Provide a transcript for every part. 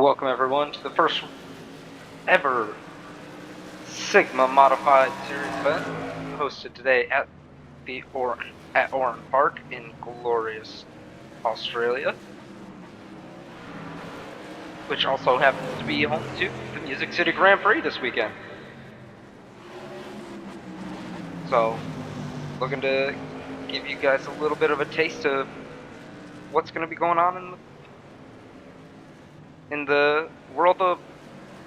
Welcome everyone to the first ever Sigma Modified Series event, hosted today at the Oran Park in glorious Australia, which also happens to be home to the City Grand Prix this weekend. So, looking to give you guys a little bit of a taste of what's going to be going on in the world of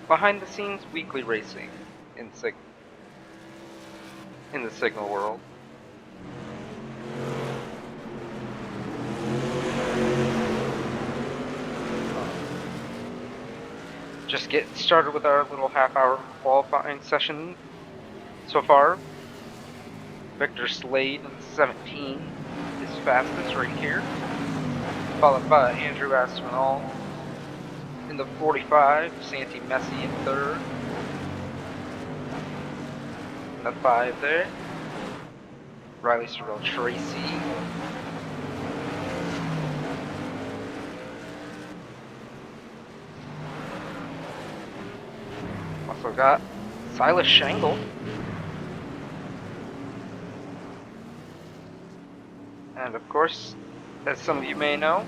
behind-the-scenes weekly racing in the Sigma world. Just getting started with our little half-hour qualifying session so far. Victor Slade in 17 is fastest right here, followed by Andrew Aspinall in the 45, Santi Messi in third, in the 5 there, Riley Sorrell Tracy, also got Silas Shangle, and of course, as some of you may know,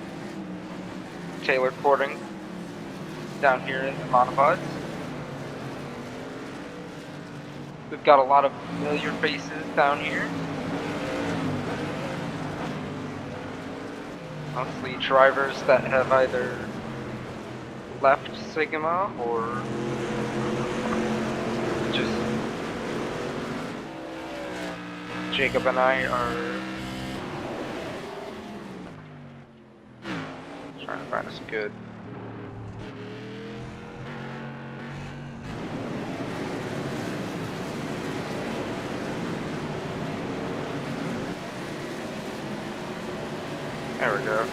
Taylor Cording down here in the Modifieds. We've got a lot of familiar faces down here. Mostly drivers that have either left Sigma or just Jacob and I are trying to find us good. There we go.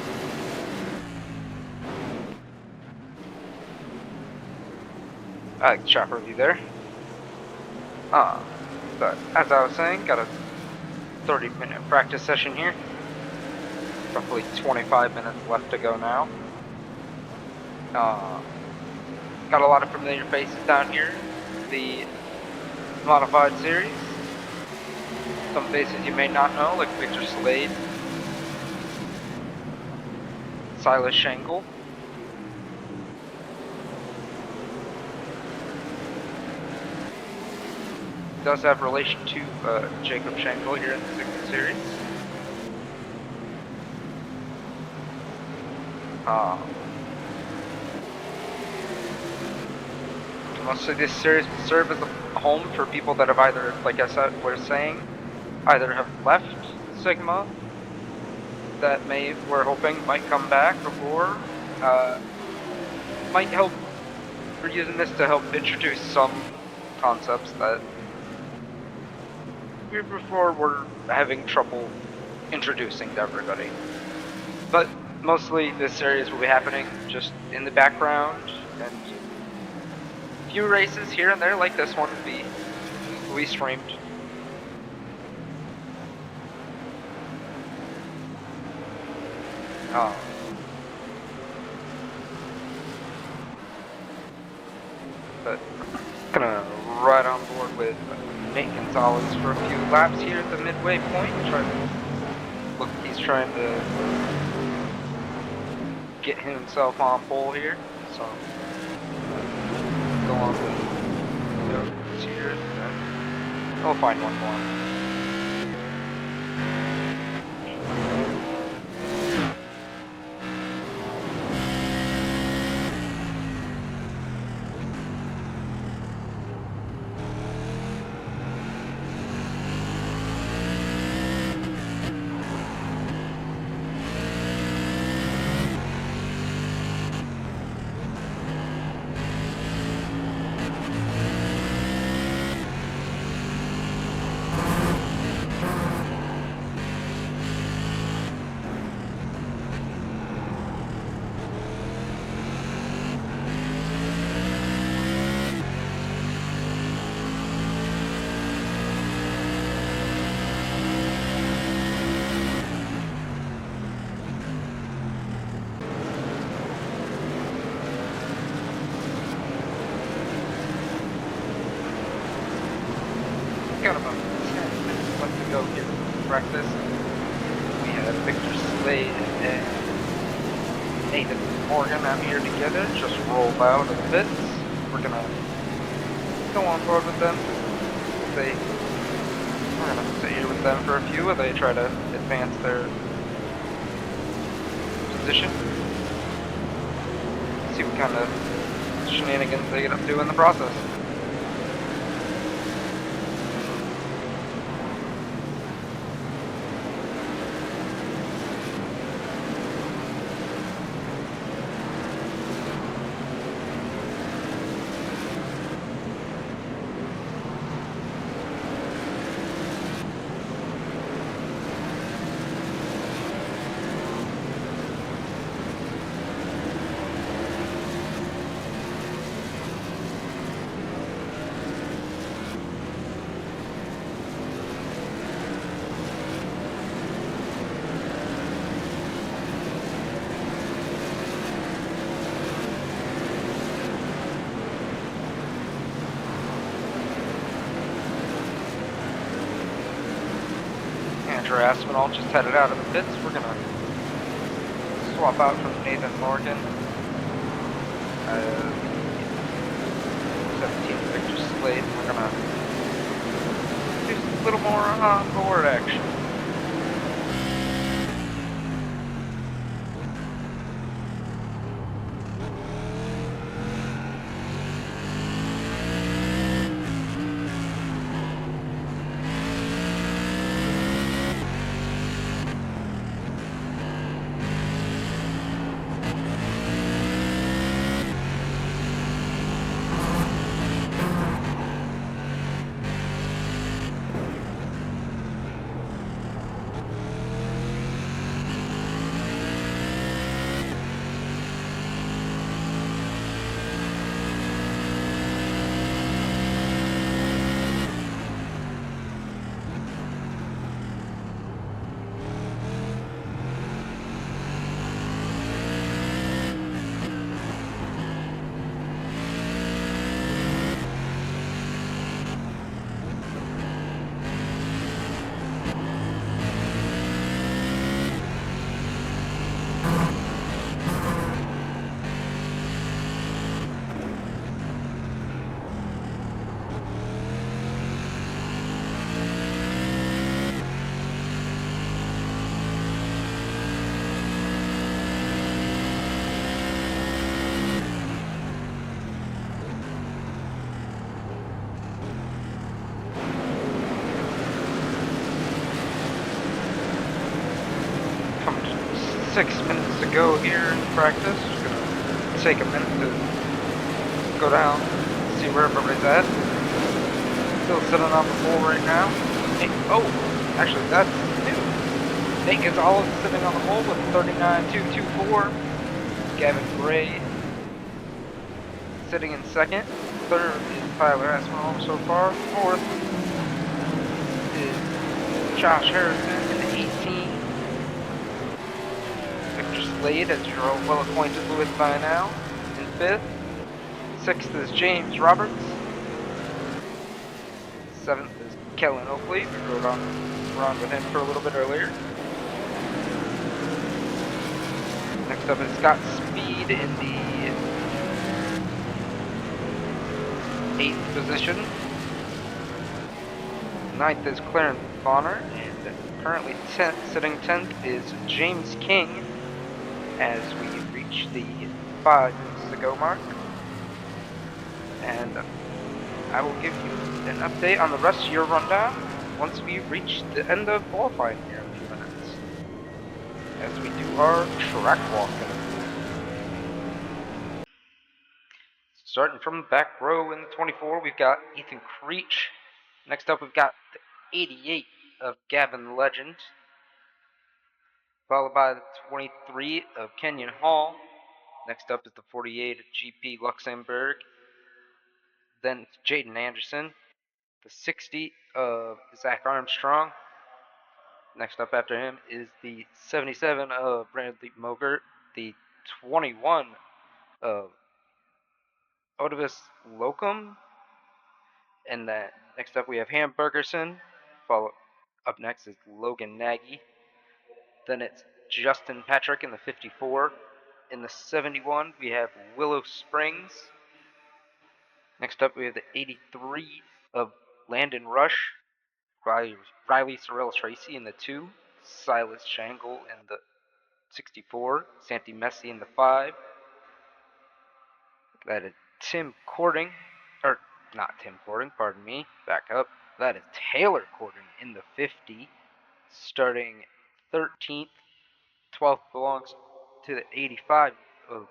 I like the chopper view there. But as I was saying, got a 30-minute practice session here. Roughly 25 minutes left to go now. Got a lot of familiar faces down here. The Modified Series. Some faces you may not know, like Victor Slade, Silas Shangle, does have relation to Jacob Shangle here in the Sigma Series. Mostly this series will serve as a home for people that have either, like I said, we're saying, either have left Sigma, that we're hoping might come back, or might help. We're using this to help introduce some concepts that before we're having trouble introducing to everybody. But mostly this series will be happening just in the background, and a few races here and there like this one will be streamed. But gonna ride on board with Nate Gonzalez for a few laps here at the midway point. He's trying to get himself on pole here, so go on with the here, and we'll find one more. Slade and Nathan Morgan out here together. Just rolled out of the pits. We're gonna go on board with them. We're gonna sit here with them for a few while they try to advance their position. See what kind of shenanigans they get up to in the process. Andrew Aspinall just headed out of the pits. We're gonna swap out from Nathan Morgan. 17 Victor Slade. We're gonna do a little more on-board action. Coming to 6 minutes to go here in practice. Just gonna take a minute to go down, see where everybody's at. Still sitting on the pole right now. Hey, oh, actually that's new. Nate Gonzalez sitting on the pole with 39.224. Gavin Gray sitting in second. Third is Tyler Aspinall so far. Fourth is Josh Harrison in 18. Victor Slade, as you're all well acquainted with by now, in fifth. Sixth is James Roberts. Seventh is Kellen Oakley. We rode on with him for a little bit earlier. Next up is Scott Speed in the 8th position. Ninth is Clarence Bonner, and currently sitting 10th is James King as we reach the 5 minutes to go mark. And I will give you an update on the rest of your rundown once we reach the end of qualifying here in a few minutes, as we do our track walking. Starting from the back row in the 24, we've got Ethan Creech. Next up, we've got the 88 of Gavin Legend, followed by the 23 of Kenyon Hall. Next up is the 48 of GP Luxembourg. Then it's Jaden Anderson, the 60 of Zach Armstrong. Next up after him is the 77 of Bradley Mogert, the 21 of Odavis Locum, and then next up we have Hamburgerson. Up next is Logan Nagy. Then it's Justin Patrick in the 54. In the 71, we have Willow Springs. Next up, we have the 83 of Landon Rush by Riley Sorrell Tracy in the 2, Silas Shangle in the 64, Santi Messi in the 5. That is Tim Cording, or not Tim Cording, pardon me, back up. That is Taylor Cording in the 50, starting 13th. 12th belongs to the 85 of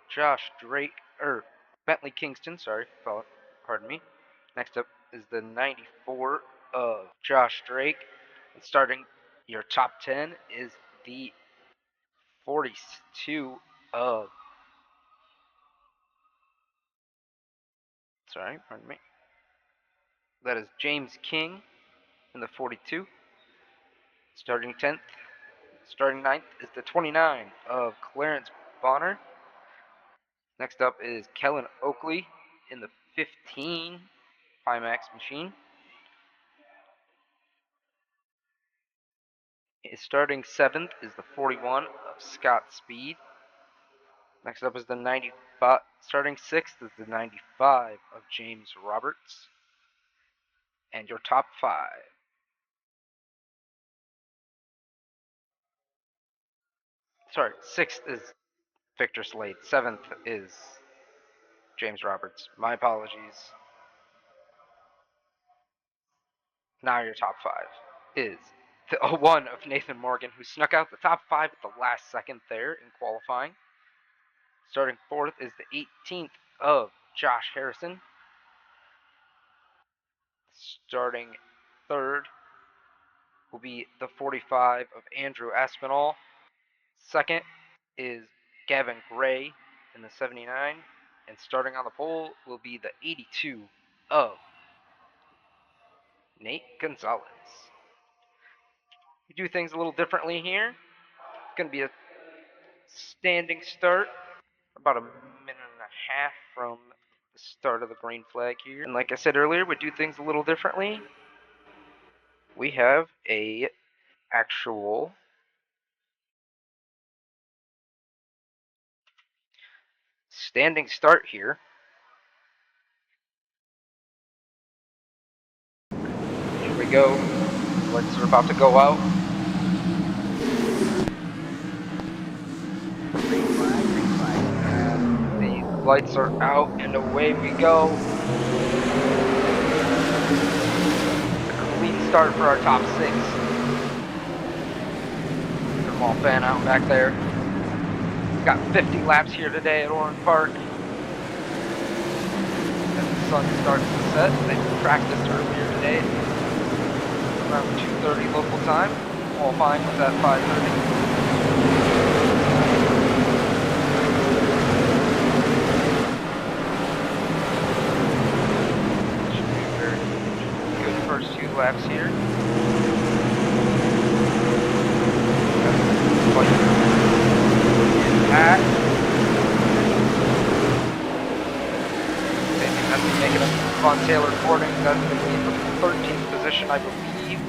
Josh Drake, or Bentley Kingston, sorry, pardon me. Next up is the 94 of Josh Drake. And starting your top 10 is the 42 of, pardon me. That is James King in the 42. Starting 10th, starting 9th is the 29 of Clarence Bonner. Next up is Kellen Oakley in the 15 Pimax machine. Starting 7th is the 41 of Scott Speed. Next up is the 95. Starting 6th is the 95 of James Roberts. And your top 5. Sorry, 6th is Victor Slade. 7th is James Roberts. My apologies. Now your top 5 is the 01 of Nathan Morgan, who snuck out the top 5 at the last second there in qualifying. Starting 4th is the 18th of Josh Harrison. Starting 3rd will be the 45 of Andrew Aspinall. 2nd is Gavin Gray in the 79. And starting on the pole will be the 82 of Nate Gonzalez. We do things a little differently here. It's going to be a standing start, about a minute and a half from the start of the green flag here. And like I said earlier, we do things a little differently. We have a actual standing start here. Here we go. Lights are about to go out. The lights are out and away we go. A clean start for our top 6. Get them all fan out back there. Got 50 laps here today at Oran Park. As the sun starts to set, they practiced earlier today around 2:30 local time. Qualifying was at 5:30. First 2 laps here. At that's making up on Taylor Cording. That's going to be the 13th position, I believe.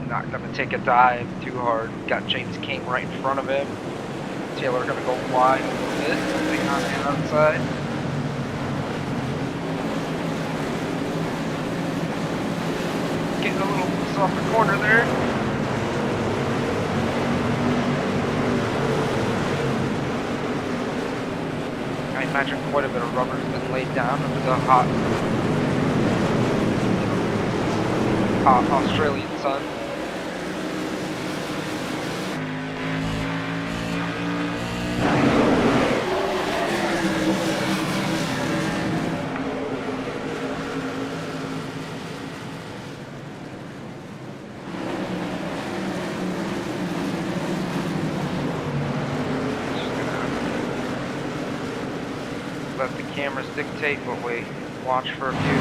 Not going to take a dive too hard. Got James King right in front of him. Taylor going to go wide a little bit, something on the outside. Getting a little loose off the corner there. I imagine quite a bit of rubber has been laid down under the hot Australian sun. Let the cameras dictate what we watch for a few.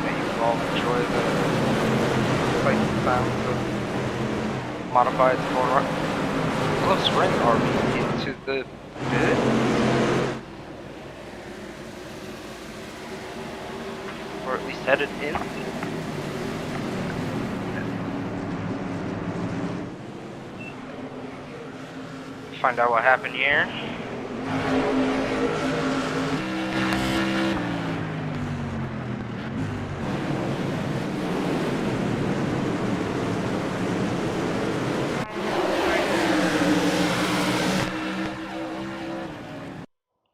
May you all enjoy the sights and sounds of modified Willow Spring RV into the pit. Or at least headed in. Find out what happened here.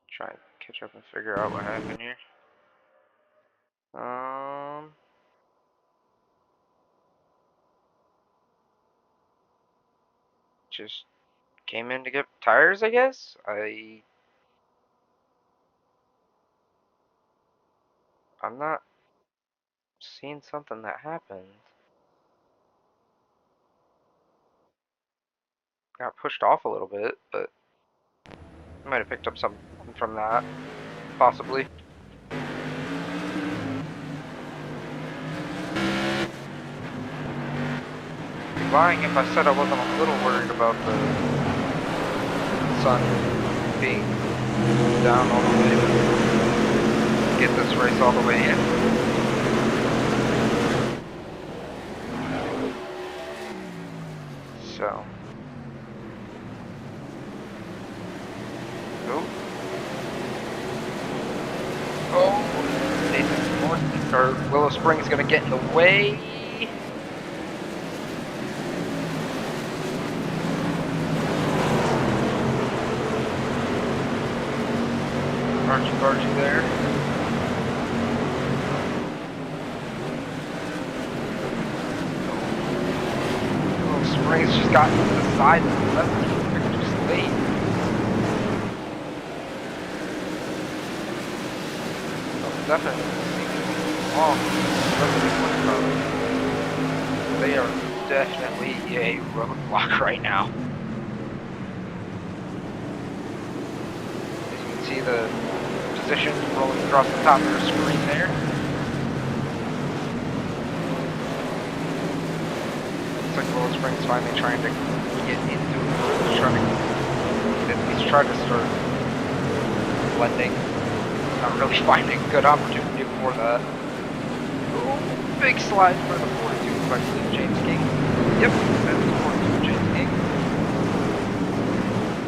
Try and catch up and figure out what happened here. Just came in to get tires, I guess. I'm not seeing something that happened. Got pushed off a little bit, but I might have picked up something from that, possibly. I'd be lying if I said I wasn't a little worried about the sun being down all the way to get this race all the way in. So. Or Willow Springs gonna get in the way. Archie there. Willow Springs just got to the side of the 17th, just late. So definitely. They are definitely a roadblock right now. As you can see the positions rolling across the top of your screen there. Looks like Willow Springs finally trying to get into it, at least try to start blending. Not really finding a good opportunity for that. Oh, big slide for the 42, if I believe James King. Yep, that's the 42 James King.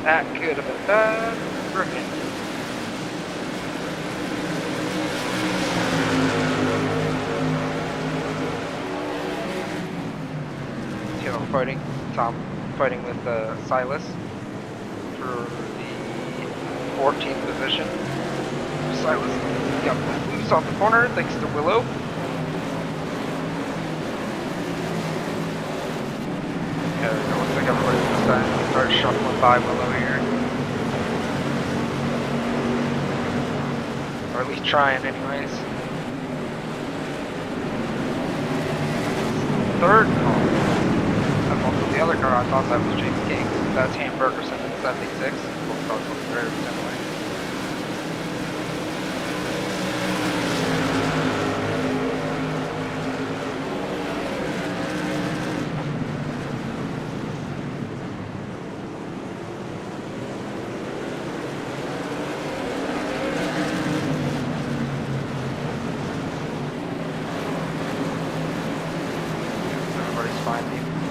That could have been bad. Frickin'. Tom fighting with Silas for the 14th position. Silas got loose off the corner thanks to Willow. There we go, looks like everybody this time starts shuffling by Willow here. Or at least trying anyways. Third car. That's also the other car, I thought that was James King. That's Hamburgerson in 76. Both cars look very similar.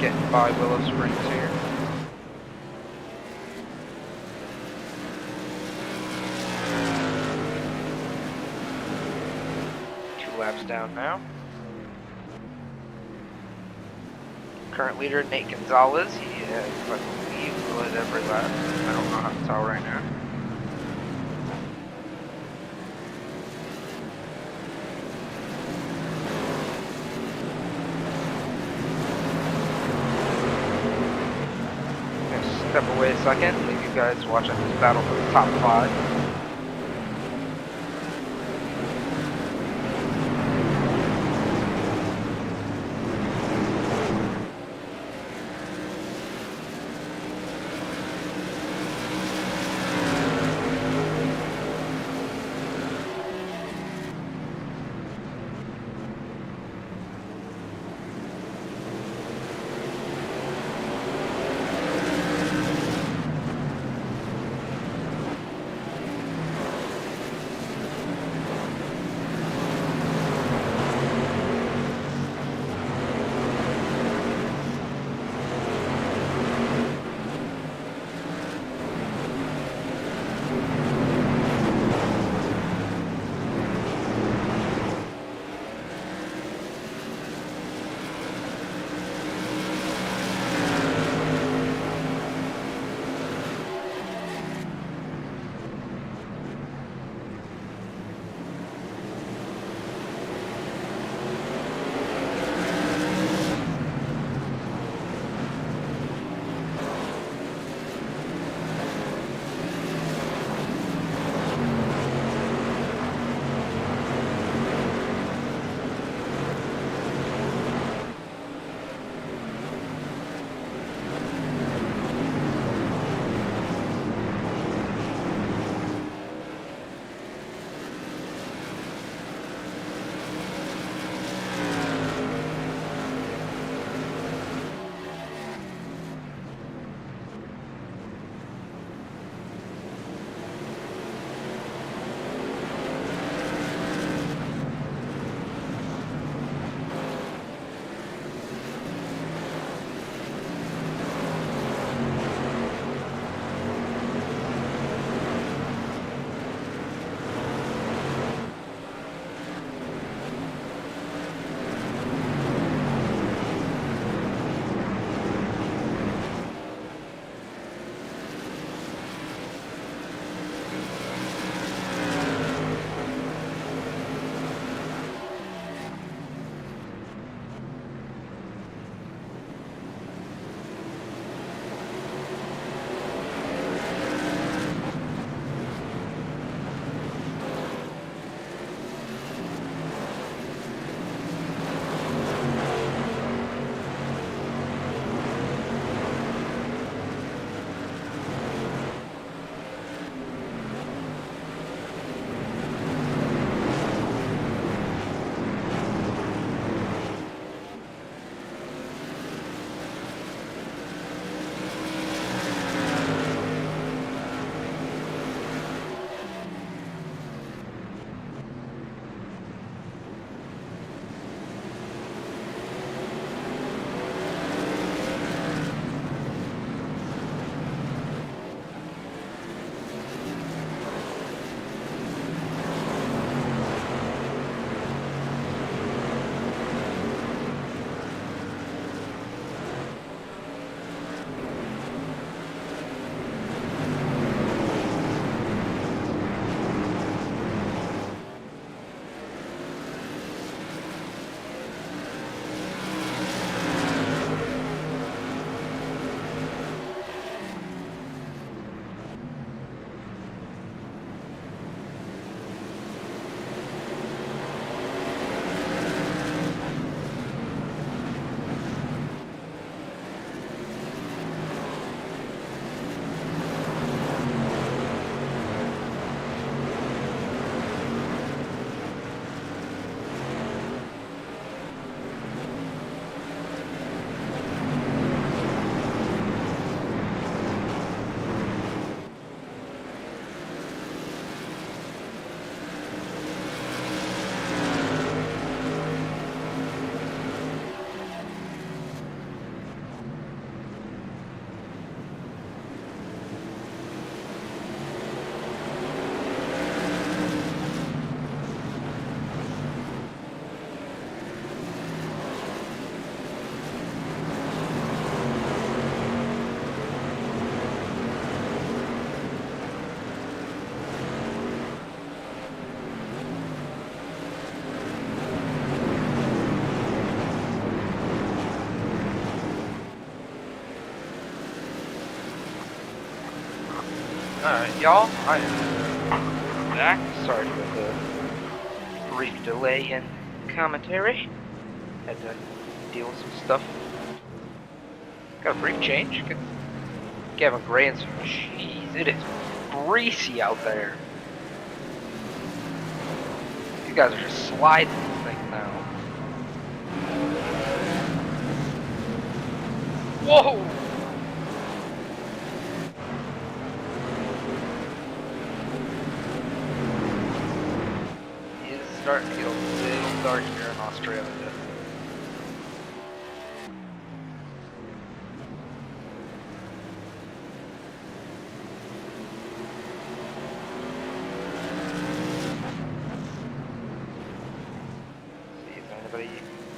Getting by Willow Springs here. Two laps down now. Current leader Nate Gonzalez. He has, I believe, led every lap. I don't know how to tell right now. Step away a second, leave you guys watching this battle for the top 5. Alright, y'all, I am back. Sorry for the brief delay in commentary. Had to deal with some stuff. Got a brief change. Gavin Gray and some cheese. It is greasy out there. You guys are just sliding this thing now. Whoa! It is starting to get a little dark here in Australia.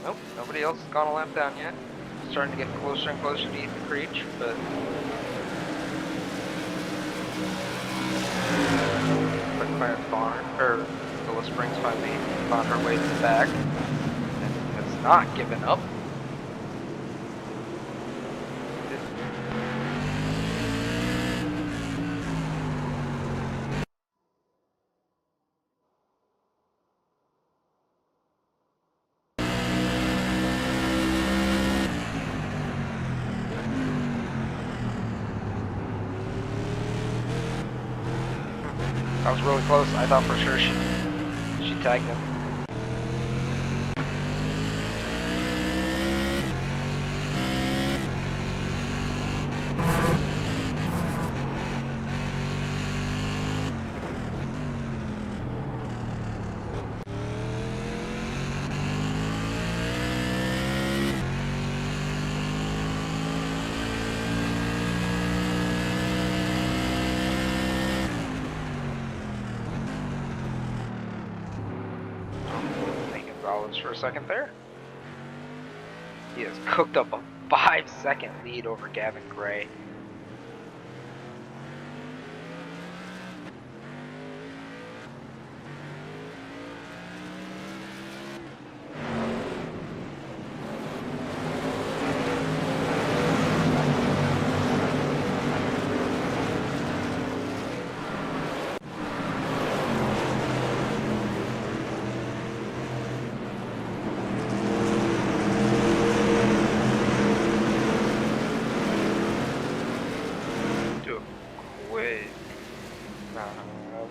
Nope, nobody else has gone a lap down yet. Starting to get closer and closer to Ethan Creech, but Clarence Barn, or Phyllis Springs finally found her way to the back and has not given up. That was really close. I thought for sure she tagged him. For a second there. He has cooked up a 5-second lead over Gavin Gray.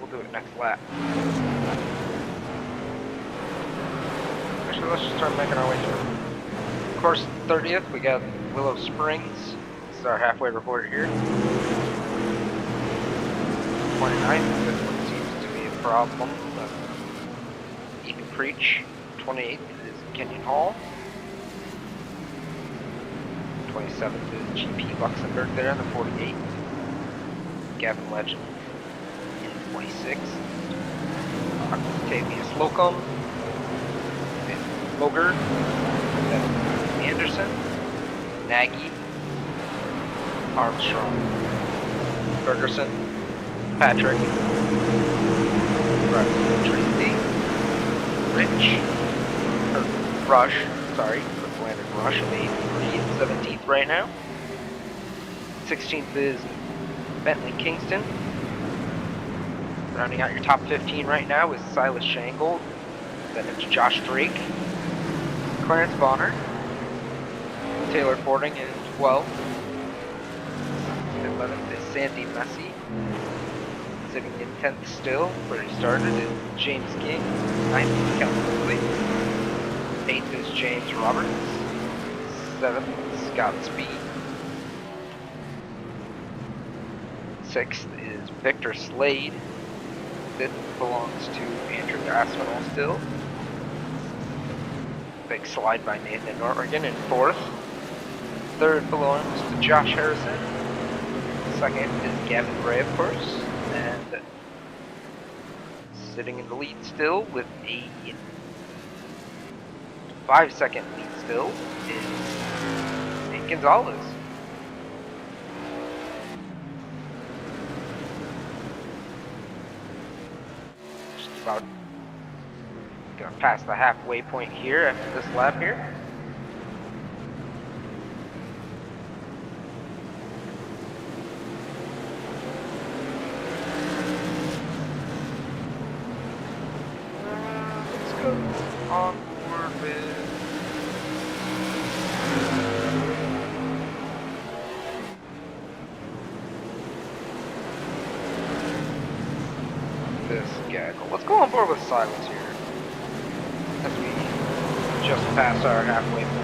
We'll do it next lap. Actually, let's just start making our way through. Of course, 30th, we got Willow Springs. This is our halfway report here. 29th, this one seems to be a problem. Ethan Creech. 28th is Kenyon Hall. 27th is GP Luxembourg there in the 48th. Gavin Legend in 26th. Octavius Locum. Loger. Anderson. Nagy. Armstrong. Ferguson. Patrick. Tracy. Rich. Rush. Sorry. Landon Rush of 83 and 17th right now. 16th is Bentley Kingston. Rounding out your top 15 right now is Silas Shangold. Then it's Josh Drake. Clarence Bonner. Taylor Fording in 12th. 11th is Sandy Messi. Sitting in 10th still, where he started, is James King. 9th is Kevin Woodley. 8th is James Roberts. 7th, Scott Speed. 6th is Victor Slade. 5th belongs to Andrew Aspinall still. Big slide by Nathan Norrigan in 4th. 3rd belongs to Josh Harrison. 2nd is Gavin Gray, of course. And sitting in the lead still with a 5-second lead still is Nate Gonzalez. Just about gonna pass the halfway point here after this lap here. 4 with Silas here as we just passed our halfway point.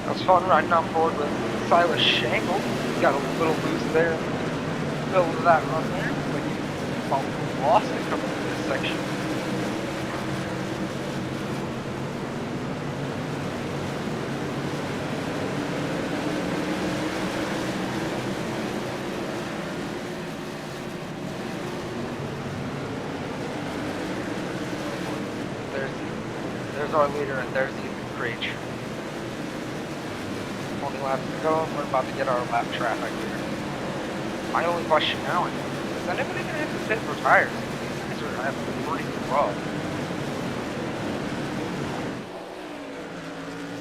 It was fun riding on board with Silas Shangle. Got a little loose there in the middle of that run there, but you almost lost it coming through this section. There's our leader, and there's Ethan Creech. 20 laps to go, and we're about to get our lap traffic here. My only question now is anybody going to have to sit for tires? These guys are having pretty rough.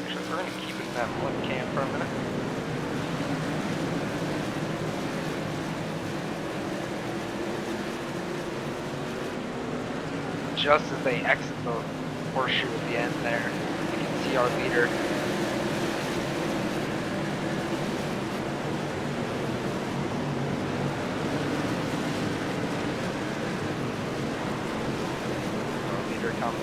Actually, we're going to keep it in that one cam for a minute. Just as they exit the horseshoe at the end there, you can see our leader. Coming.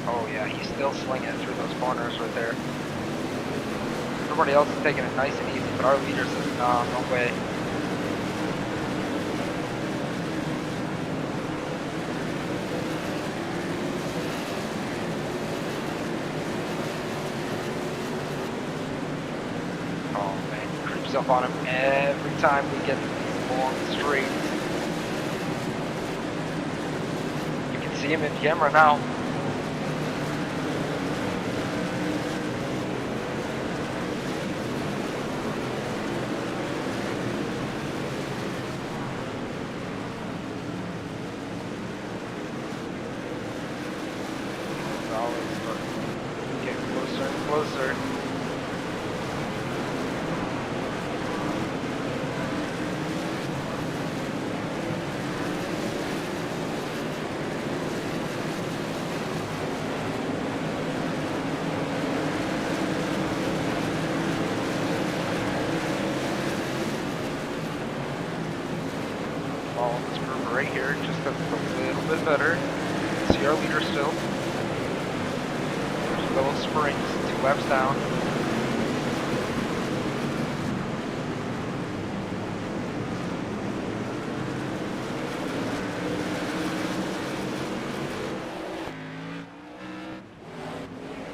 Oh yeah, he's still slinging it through those corners right there. Everybody else is taking it nice and easy, but our leader says, nah, no way. Oh man, he creeps up on him every time we get long straight. You can see him in camera now. Getting closer and closer. Follow this group right here, just a little bit better. See our leader still. There's little springs, 2 laps down.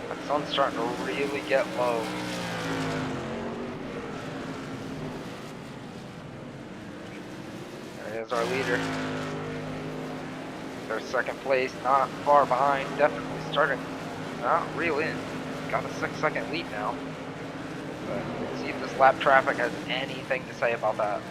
The sun's starting to really get low. There's our leader. Their second place, not far behind, definitely starting not real in. got a 6-second lead now. But let's see if this lap traffic has anything to say about that.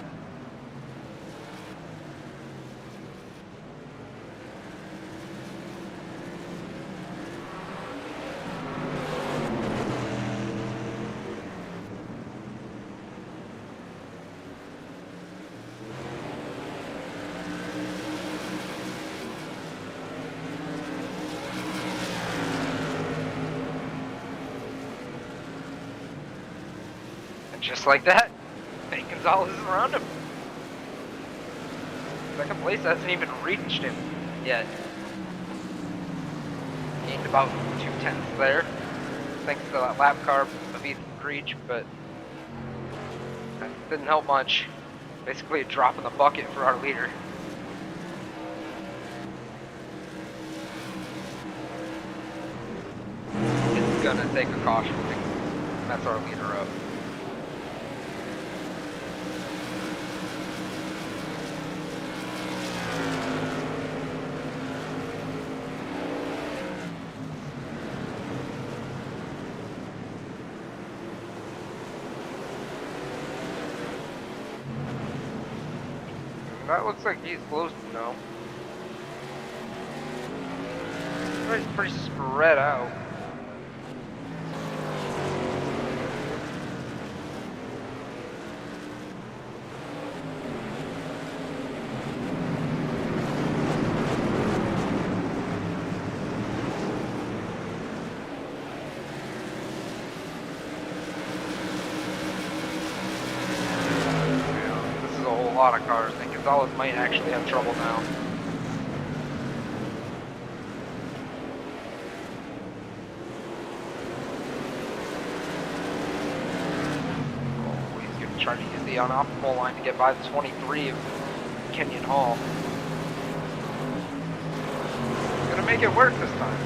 Just like that, Nate Gonzalez is around him. Second place hasn't even reached him yet. Gained about 2/10 there, thanks to that lap car of Ethan Creech, but that didn't help much. Basically a drop in the bucket for our leader. It's gonna take a caution. That's our leader up. That looks like he's close now. He's pretty spread out. This is a whole lot of cars. Gonzalez might actually have trouble now. Oh, he's going to try to use the unoptimal line to get by the 23 of Kenyon Hall. He's going to make it work this time.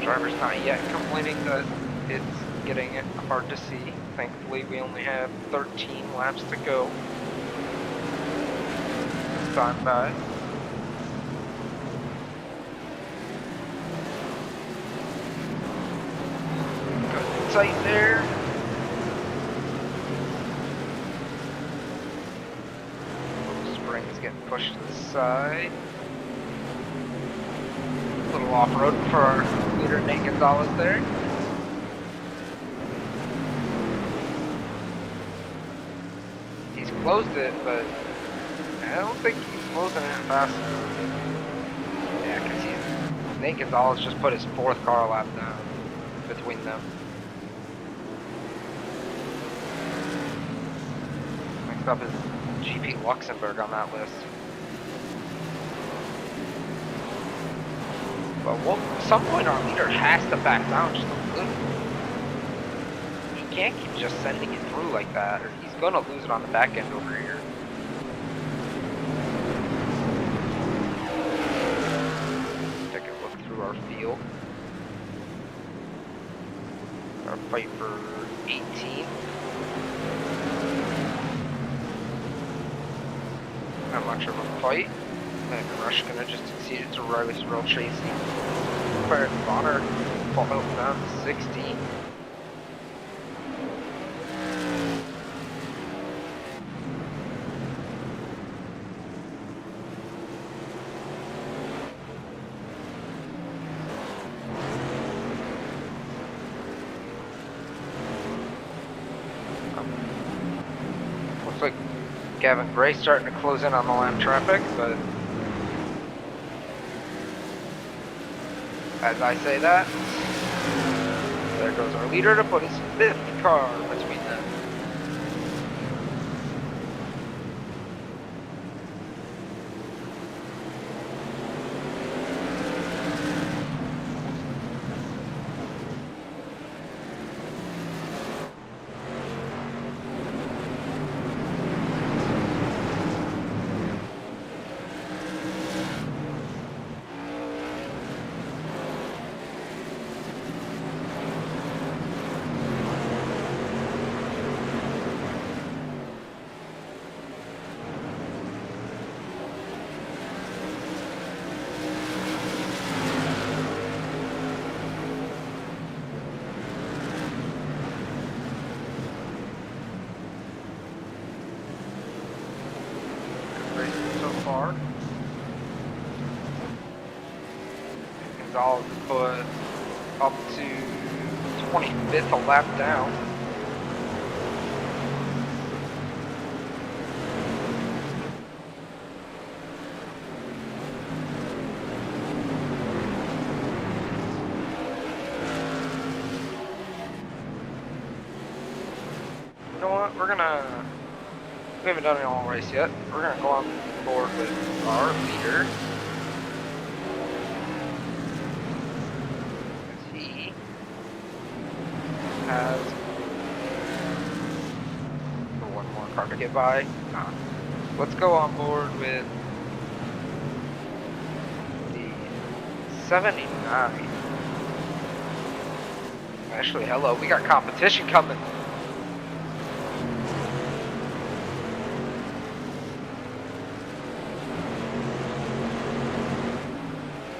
Driver's not yet complaining that it's getting hard to see. Thankfully, we only have 13 laps to go. Time by. Good tight there. Spring's getting pushed to the side. A little off-road for our leader, Nate Gonzalez there. He's closed it, but I don't think he's closing it fast enough. Yeah, because Nate Gonzalez just put his 4th car lap down between them. Next up is GP Luxembourg on that list. But at some point our leader has to back down just a little. He can't keep just sending it through like that, or he's gonna lose it on the back end over here. Take a look through our field. Our fight for 18. Not much of a fight. And Rush gonna just succeed it to Riley's real chasing. Barrett Bonner fall out down to 16. Looks like Gavin Gray starting to close in on the lap traffic, but as I say that, there goes our leader to put his 5th car between them. far. Gonzalez is put up to 25th, a lap down. You know what? We haven't done an all race yet. We're gonna go on board with our leader. He has one more car to get by. Let's go on board with the 79. Actually, hello, we got competition coming.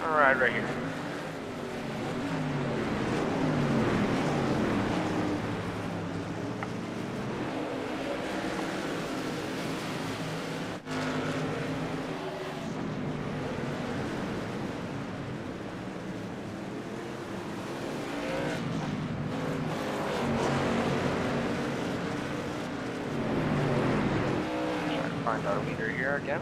Alright, right here. Find our leader here again.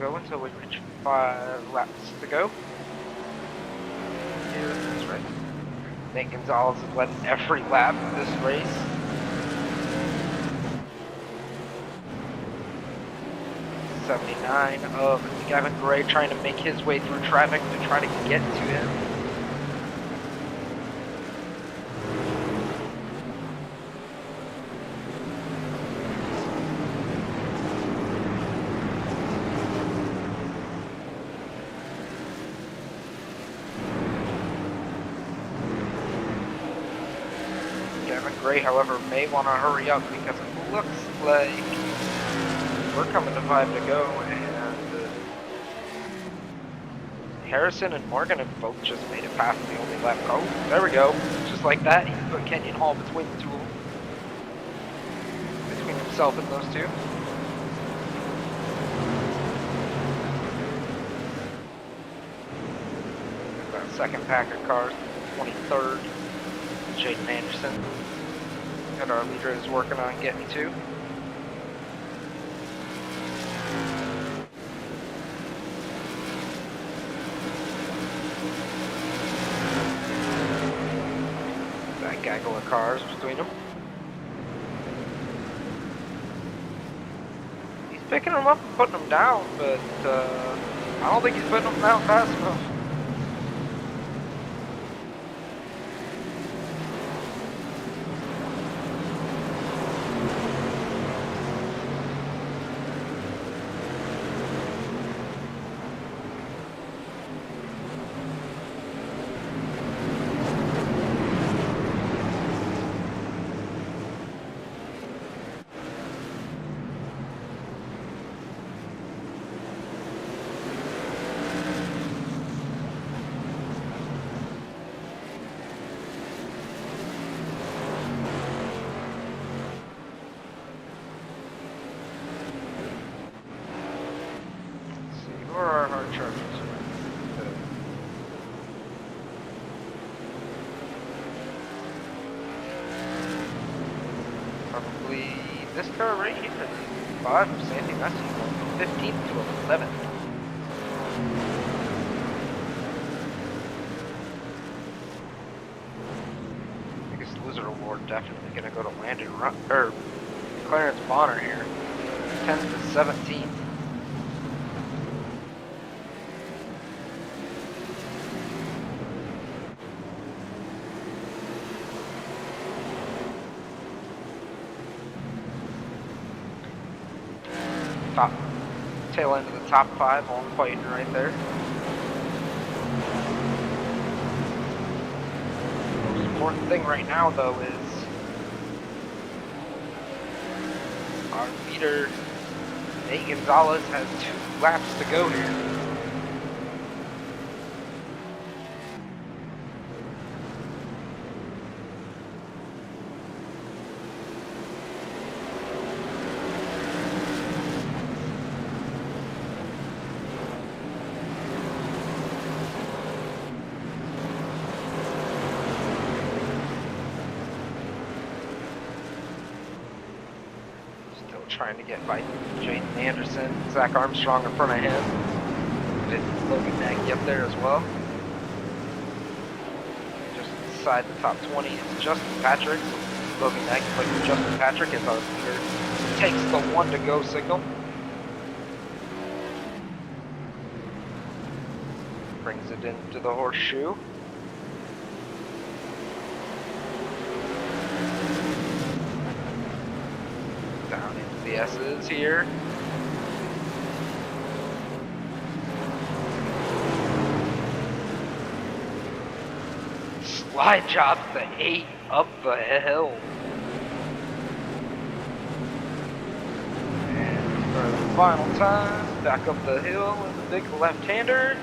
Go until we reach 5 laps to go. Here in this race. Nate Gonzalez has led every lap of this race. '79 of Gavin Gray trying to make his way through traffic to try to get to him. Gray, however, may want to hurry up because it looks like we're coming to 5 to go, and Harrison and Morgan have both just made it past the only lap. Oh, there we go. Just like that, he put Kenyon Hall between the two of them. Between himself and those two. That second pack of cars, 23rd, Jaden Anderson. That our leader is working on getting to. That gaggle of cars between them. He's picking them up and putting them down, but I don't think he's putting them down fast enough. Where are our chargers? Probably this car right here. 5 of Sandy Messi, 15th to 11th. Biggest loser award definitely gonna go to Landon or Clarence Bonner here. 10th to 17th. Tail end of the top 5, all fighting right there. important thing right now, though, is our leader, Nate Gonzalez, has 2 laps to go here. Still trying to get by Jaden Anderson, Zach Armstrong in front of him. Did Logan Nagy up there as well. Just inside the top 20 is Justin Patrick. Logan Nagy, but Justin Patrick is our leader. Takes the 1 to go signal. Brings it into the horseshoe. Down into the S's here. Slide job the 8 up the hill. And for the final time, back up the hill with the big left-hander.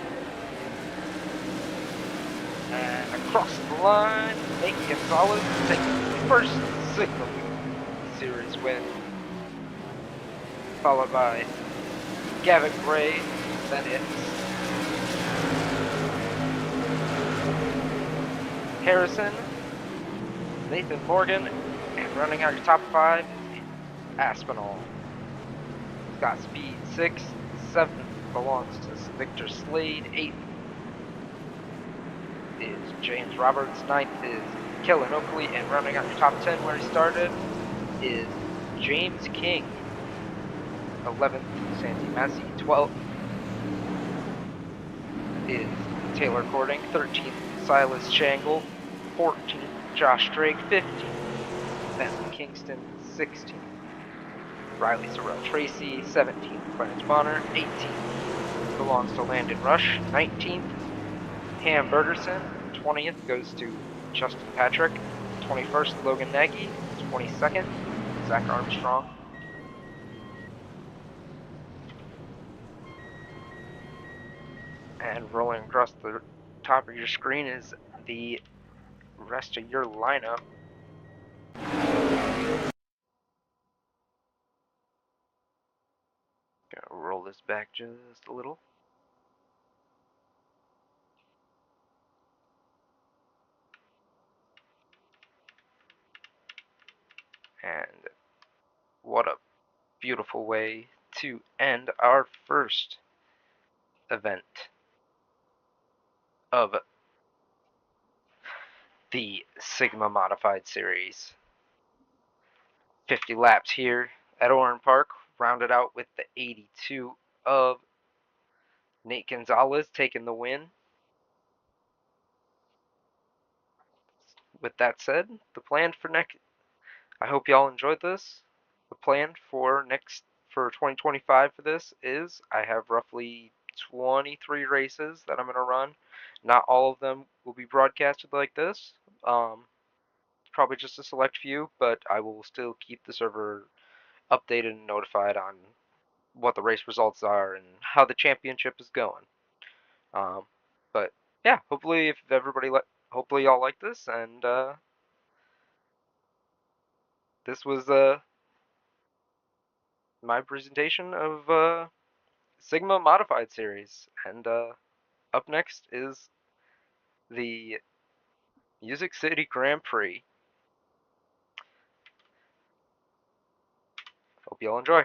And across the line, Nate Gonzalez takes the first Sigma Series win. Followed by Gavin Gray, then it's Harrison, Nathan Morgan, and running out your top 5 is Aspinall. He's got speed 6, 7 belongs to Victor Slade, 8th is James Roberts, 9th is Kellen Oakley, and running out your top 10 where he started is James King. 11th, Sandy Massey. 12th is Taylor Cording. 13th, Silas Shangle. 14th, Josh Drake. 15th, Bentley Kingston. 16th, Riley Sorrell Tracy. 17th, Clarence Bonner. 18th belongs to Landon Rush. 19th, Ham Bergerson. 20th goes to Justin Patrick. 21st, Logan Nagy. 22nd, Zach Armstrong. And rolling across the top of your screen is the rest of your lineup. Gonna roll this back just a little. And what a beautiful way to end our first event of the Sigma Modified Series. 50 laps here at Oran Park, rounded out with the 82 of Nate Gonzalez taking the win. With that said, the plan for next, I hope y'all enjoyed this. The plan for 2025 for this is I have roughly 23 races that I'm going to run. Not all of them will be broadcasted like this. Probably just a select few, but I will still keep the server updated and notified on what the race results are and how the championship is going. But yeah, hopefully hopefully y'all like this, and this was my presentation of Sigma Modified Series. And up next is the Music City Grand Prix. Hope y'all enjoy.